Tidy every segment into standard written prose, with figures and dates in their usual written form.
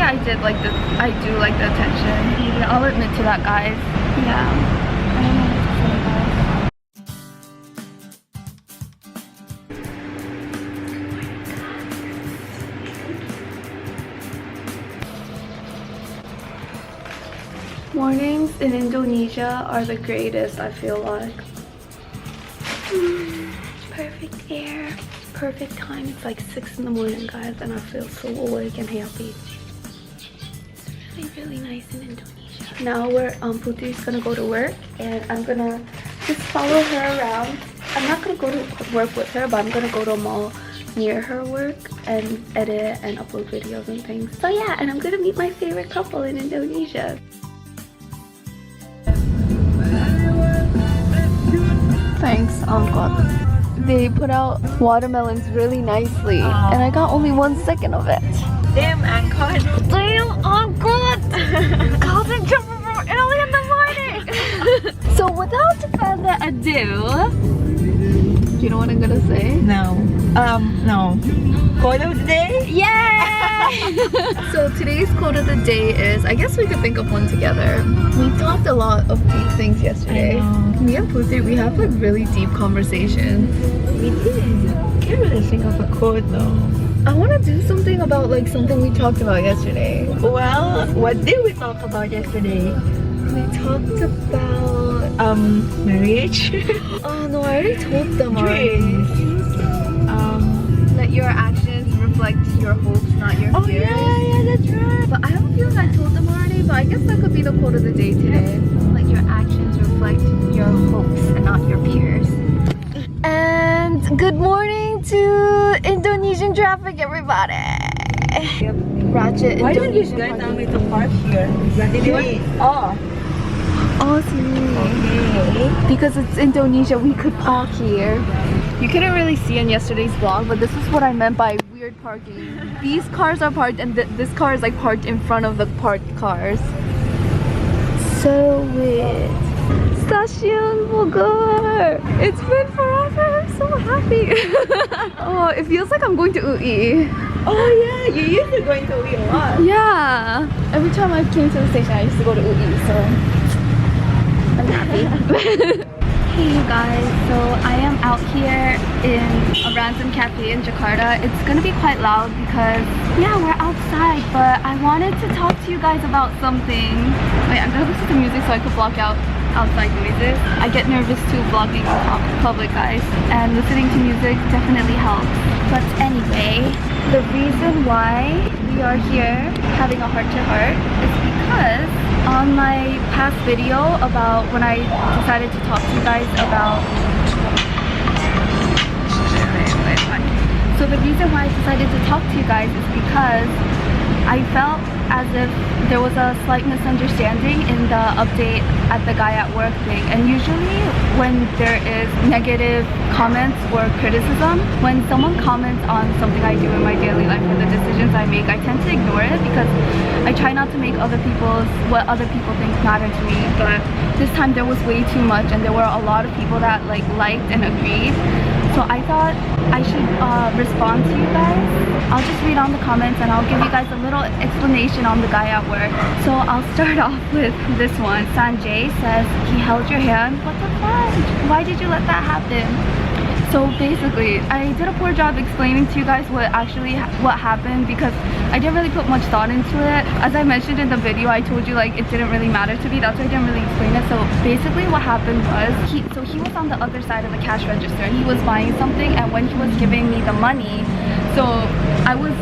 I do like the attention. Yeah, I'll admit to that, guys. Yeah. I don't know what to say, guys. Mornings in Indonesia are the greatest, I feel like. Perfect air, perfect time. It's like 6 in the morning, guys, and I feel so awake and happy. It's really, really nice in Indonesia. Now Putih's gonna go to work, and I'm gonna just follow her around. I'm not gonna go to work with her, but I'm gonna go to a mall near her work and edit and upload videos and things. So yeah, and I'm gonna meet my favorite couple in Indonesia. Thanks, Uncle. They put out watermelons really nicely, and I got only 1 second of it. Damn, Uncle! Damn, Uncle! Cousin jumping from early in the morning! So without further ado, do you know what I'm gonna say? No. No. Quote of the day? Yeah! So today's quote of the day is, I guess we could think of one together. We talked a lot of deep things yesterday. Me and Putih, we have like really deep conversations. We did. Can't really think of a quote though. I want to do something about like something we talked about yesterday. Well, what did we talk about yesterday? We talked about marriage. Oh no, I already told them already. Dreams. That your actions reflect your hopes, not your fears. Oh yeah, that's right. But I have a feeling I told them already, but I guess that could be the quote of the day today. Like your actions reflect your hopes and not your fears. And good morning to Indonesian traffic, everybody. Ratchet Why did you Indonesian guys tell me parking. to park here? Oh, see. Okay. Because it's Indonesia, we could park here. You couldn't really see in yesterday's vlog, but this is what I meant by weird parking. These cars are parked, and this car is like parked in front of the parked cars. So weird. Station Bogor! It's been forever! I'm so happy! Oh, it feels like I'm going to UI. Oh yeah, you used to going to UI a lot. Yeah! Every time I came to the station, I used to go to UI, so I'm happy. Hey you guys, so I am out here in a random cafe in Jakarta. It's gonna be quite loud because, yeah, we're outside, but I wanted to talk to you guys about something. Wait, I'm gonna listen to music so I could block out outside noises. I get nervous too vlogging in public, guys, and listening to music definitely helps. But anyway, the reason why we are here having a heart-to-heart is because on my past video about when I decided to talk to you guys about so the reason why I decided to talk to you guys is because I felt as if there was a slight misunderstanding in the update at the guy at work thing. And usually when there is negative comments or criticism, when someone comments on something I do in my daily life or the decisions I make, I tend to ignore it because I try not to make what other people think matter to me. But this time there was way too much, and there were a lot of people that liked and agreed. So I thought I should respond to you guys. I'll just read on the comments and I'll give you guys a little explanation on the guy at work. So I'll start off with this one. Sanjay says, he held your hand. What the fuck? Why did you let that happen? So basically, I did a poor job explaining to you guys what happened because I didn't really put much thought into it. As I mentioned in the video, I told you like it didn't really matter to me. That's why I didn't really explain it. So basically what happened was, he was on the other side of the cash register and he was buying something, and when he was giving me the money, so I was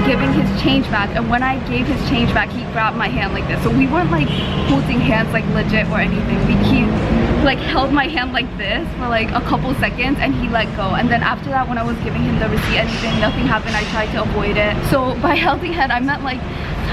giving his change back, and when I gave his change back, he grabbed my hand like this. So we weren't like holding hands like legit or anything. He like held my hand like this for like a couple seconds and he let go, and then after that, when I was giving him the receipt and nothing happened, I tried to avoid it. So by holding hand, I meant like,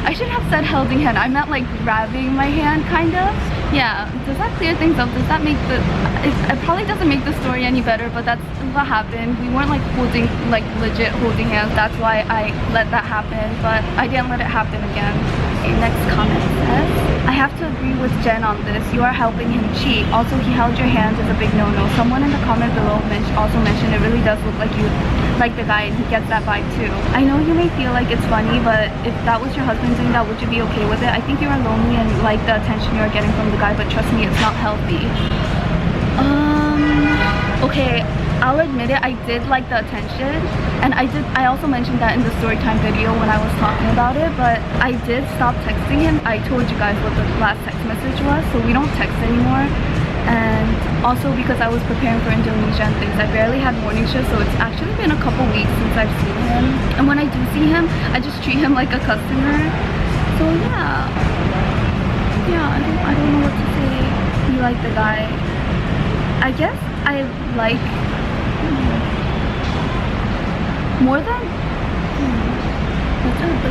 I should have said holding hand, I meant like grabbing my hand, kind of. Yeah, does that clear things up? Does that make it probably doesn't make the story any better, but that's what happened. We weren't like legit holding hands. That's why I let that happen, but I didn't let it happen again. Okay, next comment says, I have to agree with Jen on this. You are helping him cheat. Also, he held your hand is a big no-no. Someone in the comment below also mentioned it really does look like you like the guy and he gets that vibe too. I know you may feel like it's funny, but if that was your husband doing that, would you be okay with it? I think you are lonely and like the attention you're getting from the guy, but trust me, it's not healthy. Okay, I'll admit it, I did like the attention, and I also mentioned that in the story time video when I was talking about it, but I did stop texting him. I told you guys what the last text message was, so we don't text anymore. And also because I was preparing for Indonesia and things, I barely had morning shifts, so it's actually been a couple weeks since I've seen him. And when I do see him, I just treat him like a customer. So yeah, I don't know what to say. You like the guy. I guess I like more than that's a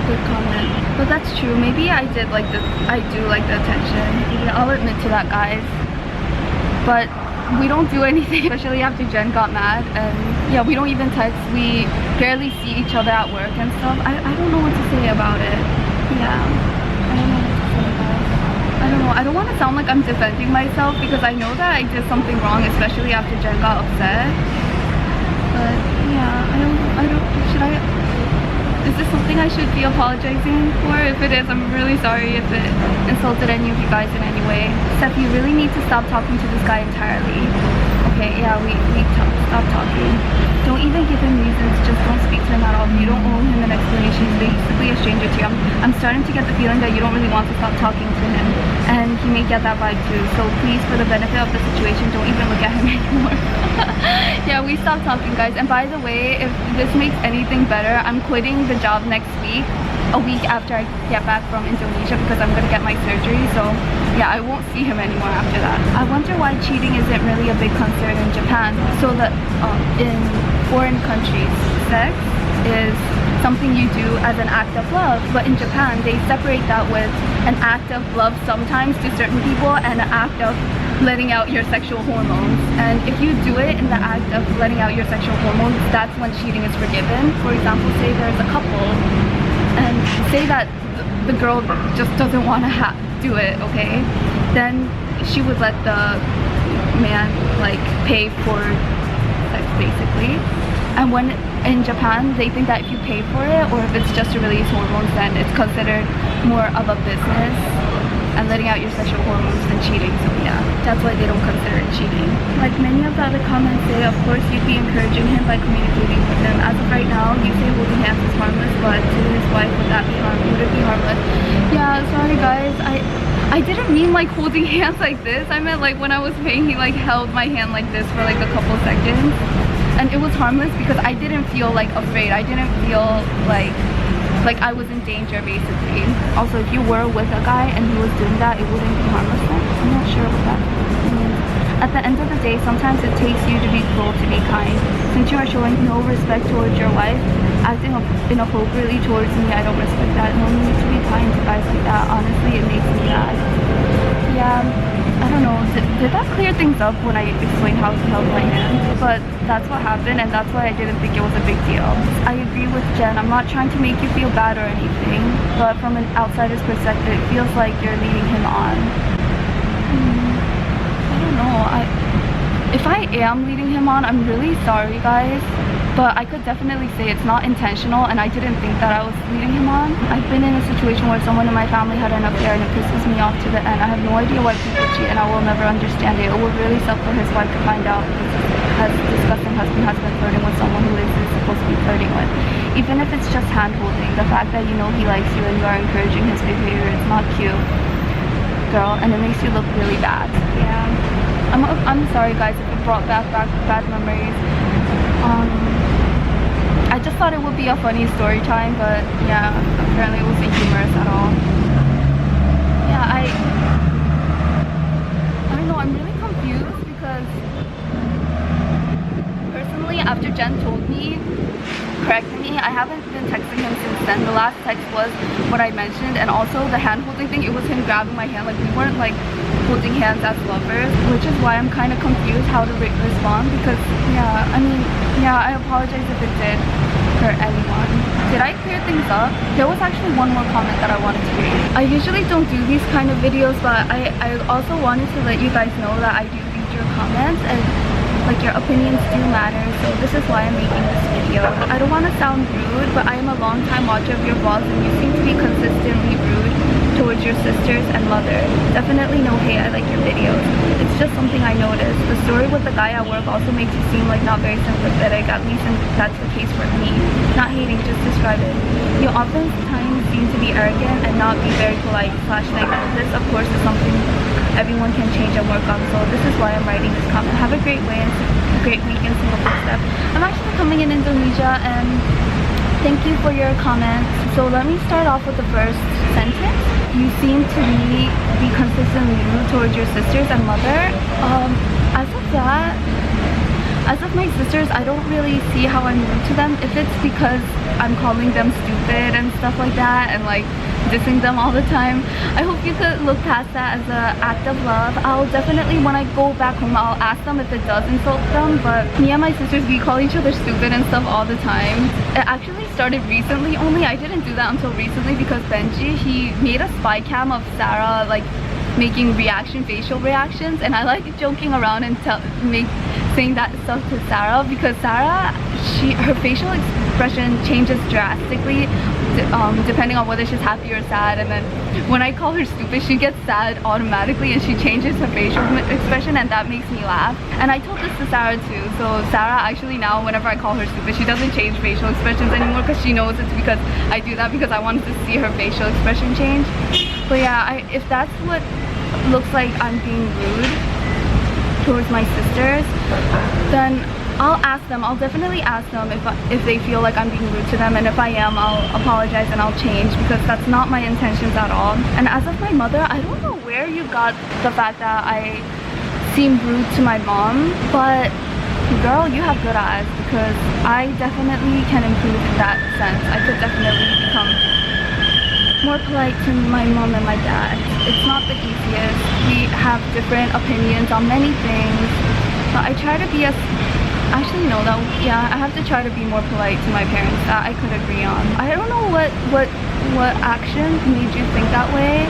good comment, but that's true. Maybe I do like the attention. Yeah, I'll admit to that, guys. But we don't do anything, especially after Jen got mad, and yeah, we don't even text. We barely see each other at work and stuff. I don't know what to say about it. Yeah, I don't know what to say about it. I don't know. I don't want to sound like I'm defending myself because I know that I did something wrong, especially after Jen got upset. But yeah, is this something I should be apologizing for? If it is, I'm really sorry if it insulted any of you guys in any way. Steph, you really need to stop talking to this guy entirely. Okay, yeah, we stop talking. Don't even give him reasons, just don't speak to him at all. You don't owe him an explanation. He's basically a stranger to you. I'm starting to get the feeling that you don't really want to stop talking to him, and he may get that vibe too. So please, for the benefit of the situation, don't even look at him anymore. Yeah, we stopped talking, guys. And by the way, if this makes anything better, I'm quitting the job next week, a week after I get back from Indonesia, because I'm gonna get my surgery. So yeah, I won't see him anymore after that. I wonder why cheating isn't really a big concern in Japan. So that in foreign countries, sex is something you do as an act of love, but in Japan they separate that with an act of love sometimes to certain people and an act of letting out your sexual hormones. And if you do it in the act of letting out your sexual hormones, that's when cheating is forgiven. For example, say there's a couple and say that the girl just doesn't want to do it, okay? Then she would let the man like pay for sex basically. And when in Japan, they think that if you pay for it or if it's just to release hormones, then it's considered more of a business and letting out your sexual hormones than cheating. So yeah, that's why they don't consider it cheating. Like many of the other comments say, of course you'd be encouraging him by communicating with him. As of right now, you say holding hands is harmless, but to his wife, would it be harmless? Yeah, sorry guys, I didn't mean like holding hands like this. I meant like when I was paying, he like held my hand like this for like a couple seconds. And it was harmless because I didn't feel like afraid. I didn't feel like I was in danger basically. Also, if you were with a guy and he was doing that, it wouldn't be harmless then. I'm not sure what that means. At the end of the day, sometimes it takes you to be cruel to be kind. Since you are showing no respect towards your wife, acting inappropriately towards me, I don't respect that. No need to be kind to guys like that. Honestly, it makes me mad. Yeah, I don't know. Did that clear things up when I explained how he held my hand? But that's what happened, and that's why I didn't think it was a big deal. I agree with Jen. I'm not trying to make you feel bad or anything, but from an outsider's perspective, it feels like you're leading him on. I don't know. If I am leading him on, I'm really sorry, guys. But I could definitely say it's not intentional, and I didn't think that I was leading him on. I've been in a situation where someone in my family had an affair and it pisses me off to the end. I have no idea why people cheat, and I will never understand it. It would really suck for his wife to find out as disgusting husband has been flirting with someone who is supposed to be flirting with. Even if it's just hand-holding, the fact that you know he likes you and you are encouraging his behavior, it's not cute, girl, and it makes you look really bad. Yeah, I'm sorry guys if it brought back bad memories. I just thought it would be a funny story time, but yeah, apparently it wasn't humorous at all. Yeah, I don't know, I'm really confused because personally, after Jen told me, corrected me, I haven't been texting him since then. The last text was what I mentioned, and also the hand holding thing, it was him grabbing my hand. Like we weren't like holding hands as lovers, which is why I'm kind of confused how to respond, because yeah, I mean, yeah, I apologize if it did hurt anyone. Did I clear things up? There was actually one more comment that I wanted to read. I usually don't do these kind of videos, but I also wanted to let you guys know that I do read your comments, and like your opinions do matter, so this is why I'm making this video. I don't want to sound rude, but I am a long time watcher of your vlogs and you seem to be consistently rude towards your sisters and mother. Definitely no hate, I like your videos. It's just something I noticed. The story with the guy at work also makes you seem like not very sympathetic, at least that's the case for me. Not hating, just describe it. You oftentimes seem to be arrogant and not be very polite / negative. This of course is something everyone can change and work on, so this is why I'm writing this comment. Have a great week in Singapore, Steph. I'm actually coming in Indonesia and thank you for your comments. So let me start off with the first sentence. You seem to me be consistently rude towards your sisters and mother. As of my sisters, I don't really see how I'm rude to them. If it's because I'm calling them stupid and stuff like that and like dissing them all the time, I hope you could look past that as an act of love. I'll definitely, when I go back home, I'll ask them if it does insult them, but me and my sisters, we call each other stupid and stuff all the time. It actually started recently only. I didn't do that until recently because Benji, he made a spy cam of Sarah like making facial reactions, and I like joking around and saying that stuff to Sarah because Sarah, her facial expression changes drastically depending on whether she's happy or sad, and then when I call her stupid, she gets sad automatically and she changes her facial expression, and that makes me laugh. And I told this to Sarah too, so Sarah actually now whenever I call her stupid, she doesn't change facial expressions anymore because she knows it's because I do that because I wanted to see her facial expression change. But yeah, if that's what looks like I'm being rude towards my sisters, then I'll ask them. I'll definitely ask them if they feel like I'm being rude to them, and if I am, I'll apologize and I'll change because that's not my intentions at all. And as of my mother, I don't know where you got the fact that I seem rude to my mom, but girl, you have good eyes because I definitely can improve in that sense. I could definitely become more polite to my mom and my dad. It's not the easiest. We have different opinions on many things, but I try to be as actually no, that yeah, I have to try to be more polite to my parents. That I could agree on. I don't know what action made you think that way,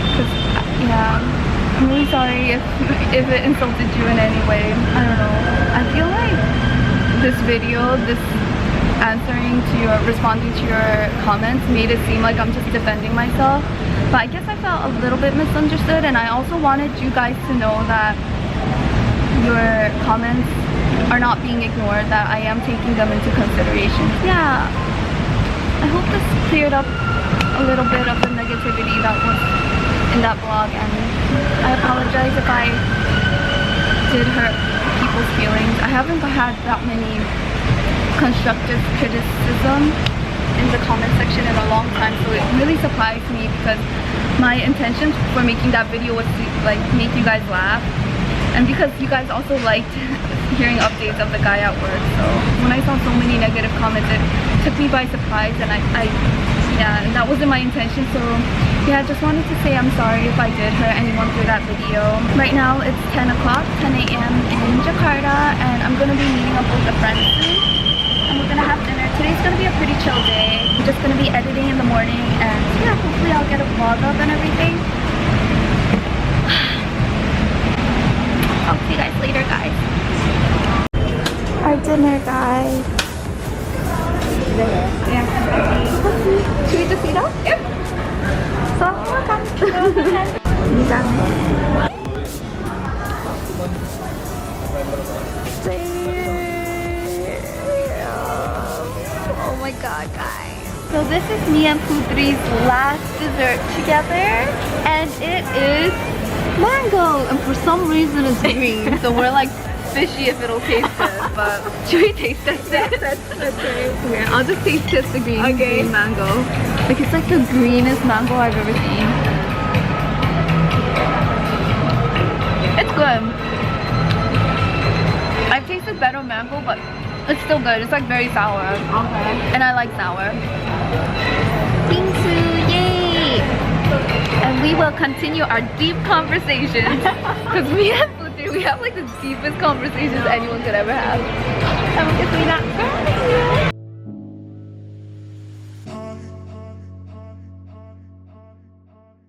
because yeah, I'm really sorry if it insulted you in any way. I don't know. I feel like this video, responding to your comments made it seem like I'm just defending myself, but I guess I felt a little bit misunderstood, and I also wanted you guys to know that your comments are not being ignored, that I am taking them into consideration. Yeah, I hope this cleared up a little bit of the negativity that was in that vlog, and I apologize if I did hurt people's feelings. I haven't had that many constructive criticism in the comment section in a long time, so it really surprised me because my intention for making that video was to like make you guys laugh, and because you guys also liked hearing updates of the guy at work. So when I saw so many negative comments, it took me by surprise, and yeah, and that wasn't my intention. So yeah, I just wanted to say I'm sorry if I did hurt anyone through that video. Right now it's 10 o'clock, 10 a.m. in Jakarta, and I'm gonna be meeting up with a friend soon, and we're gonna have dinner. Today's gonna be a pretty chill day. I'm just gonna be editing in the morning, and yeah, hopefully I'll get a vlog up and everything. I'll see you guys later, guys. Our dinner, guys. Yeah. Should we just eat up? Yep. So, welcome. Oh my god, guys. So this is me and Pudri's last dessert together, and it is mango, and for some reason it's green. So we're like fishy if it'll taste good, but should we taste test it? Okay, I'll just taste test the green mango. Like it's like the greenest mango I've ever seen. It's good. I've tasted better mango, but it's still good. It's like very sour. Okay. And I like sour. Bingsu, yay! And we will continue our deep conversations because we have like the deepest conversations anyone could ever have. And we'll get to that.